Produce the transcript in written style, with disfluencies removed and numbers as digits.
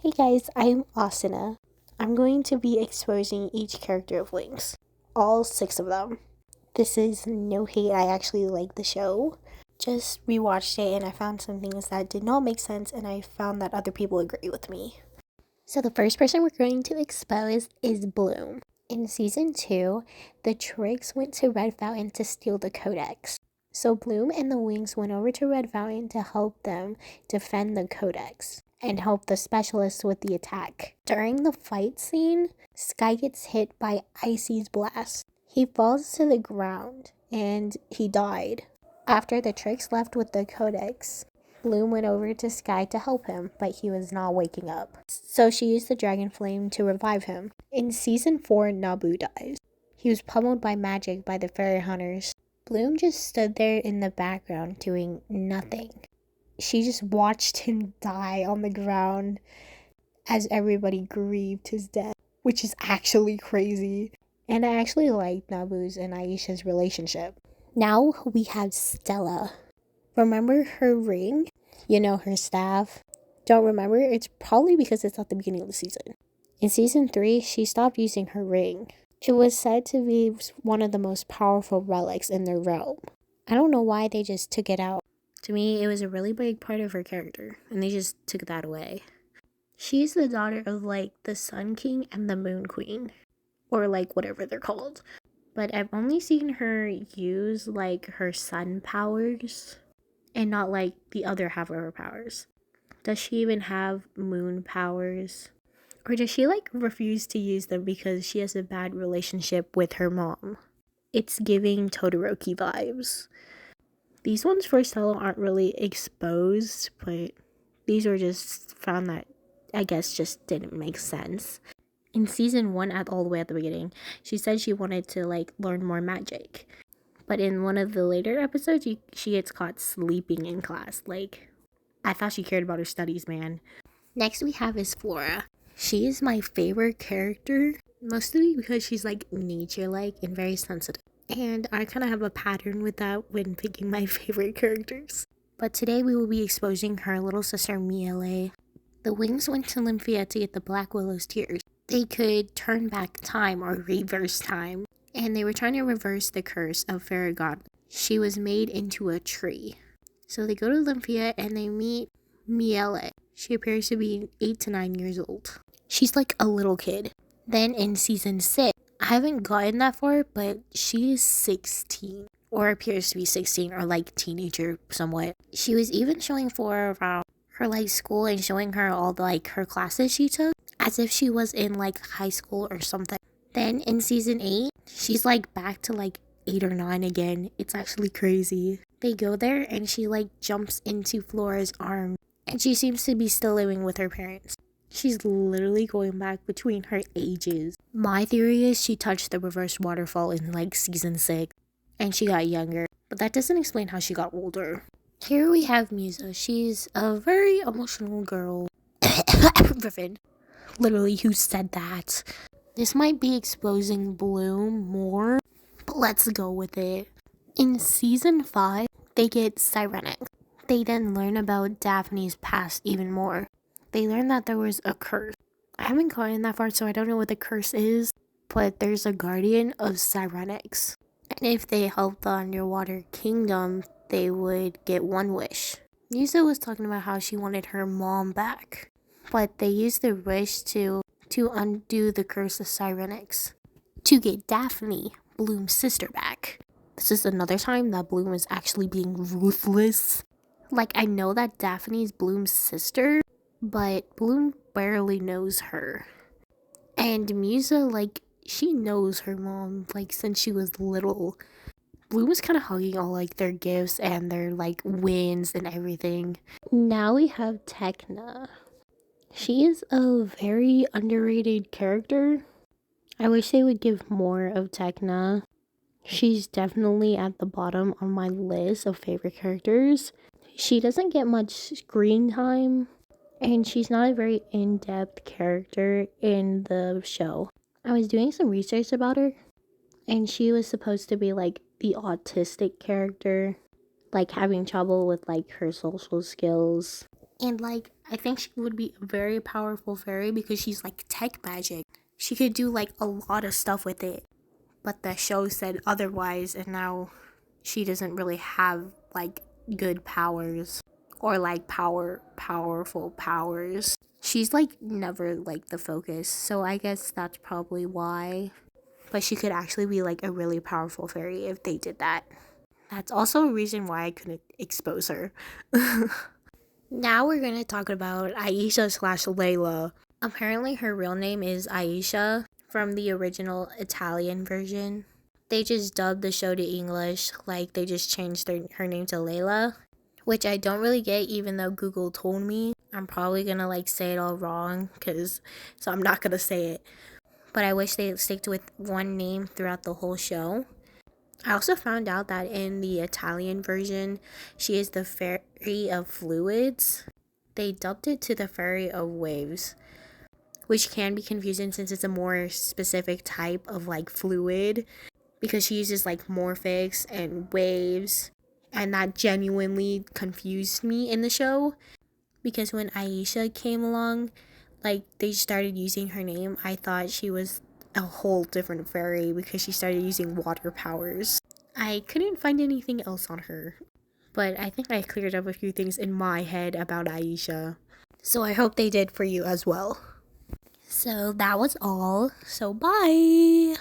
Hey guys, I'm Asuna. I'm going to be exposing each character of Winx. All six of them. This is no hate, I actually like the show. Just rewatched it and I found some things that did not make sense and I found that other people agree with me. So the first person we're going to expose is Bloom. In season 2, the Tricks went to Red Fountain to steal the Codex. So Bloom and the Winx went over to Red Fountain to help them defend the Codex and help the specialists with the attack. During the fight scene, Sky gets hit by Icy's blast. He falls to the ground and he died. After the Tricks left with the Codex, Bloom went over to Sky to help him, but he was not waking up. So she used the Dragon Flame to revive him. In season 4, Nabu dies. He was pummeled by magic by the fairy hunters. Bloom just stood there in the background doing nothing. She just watched him die on the ground as everybody grieved his death, which is actually crazy. And I actually liked Nabu's and Aisha's relationship. Now we have Stella. Remember her ring? You know, her staff? Don't remember? It's probably because it's at the beginning of the season. In season 3, she stopped using her ring. It was said to be one of the most powerful relics in their realm. I don't know why they just took it out. To me, it was a really big part of her character, and they just took that away. She's the daughter of, the Sun King and the Moon Queen, or, whatever they're called. But I've only seen her use, her sun powers, and not, the other half of her powers. Does she even have moon powers? Or does she, refuse to use them because she has a bad relationship with her mom? It's giving Todoroki vibes. These ones for Stella aren't really exposed, but these were just found that I guess just didn't make sense. In season 1, all the way at the beginning, she said she wanted to learn more magic. But in one of the later episodes, she gets caught sleeping in class. I thought she cared about her studies, man. Next we have is Flora. She is my favorite character, mostly because she's nature-like and very sensitive. And I kind of have a pattern with that when picking my favorite characters. But today we will be exposing her little sister Miele. The Winx went to Lymphia to get the Black Willow's tears. They could turn back time or reverse time. And they were trying to reverse the curse of Farragon. She was made into a tree. So they go to Lymphia and they meet Miele. She appears to be 8 to 9 years old. She's like a little kid. Then in season 6, I haven't gotten that far, but she is 16. Or appears to be 16 or teenager somewhat. She was even showing Flora around her school and showing her all the her classes she took. As if she was in high school or something. Then in season 8, she's back to 8 or 9 again. It's actually crazy. They go there and she jumps into Flora's arm. And she seems to be still living with her parents. She's literally going back between her ages. My theory is she touched the reverse waterfall in season 6. And she got younger. But that doesn't explain how she got older. Here we have Musa. She's a very emotional girl. Griffin. Literally, who said that? This might be exposing Bloom more, but let's go with it. In season 5, they get Sirenic. They then learn about Daphne's past even more. They learn that there was a curse. I haven't gotten that far, so I don't know what the curse is, but there's a guardian of Sirenics. And if they help the underwater kingdom, they would get one wish. Musa was talking about how she wanted her mom back, but they used the wish to undo the curse of Sirenics to get Daphne, Bloom's sister, back. This is another time that Bloom is actually being ruthless. I know that Daphne's Bloom's sister, but Bloom barely knows her. And Musa, she knows her mom, since she was little. Bloom was kind of hugging all, their gifts and their, wins and everything. Now we have Tekna. She is a very underrated character. I wish they would give more of Tekna. She's definitely at the bottom on my list of favorite characters. She doesn't get much screen time, and she's not a very in-depth character in the show. I was doing some research about her, and she was supposed to be the autistic character, having trouble with her social skills. And I think she would be a very powerful fairy because she's like tech magic. She could do like a lot of stuff with it. But the show said otherwise, and now she doesn't really have like good powers or like powerful powers. She's like never like the focus, so I guess that's probably why. But she could actually be like a really powerful fairy if they did that. That's also a reason why I couldn't expose her. Now we're gonna talk about Aisha slash Layla. Apparently her real name is Aisha from the original Italian version. They just dubbed the show to English, like they just changed her name to Layla, which I don't really get even though Google told me. I'm probably gonna like say it all wrong, so I'm not gonna say it. But I wish they stick with one name throughout the whole show. I also found out that in the Italian version, she is the Fairy of Fluids. They dubbed it to the Fairy of Waves, which can be confusing since it's a more specific type of like fluid, because she uses like morphics and waves, and that genuinely confused me in the show, because when Aisha came along, like they started using her name, I thought she was a whole different fairy because she started using water powers. I couldn't find anything else on her, but I think I cleared up a few things in my head about Aisha. So I hope they did for you as well. So that was all. So bye!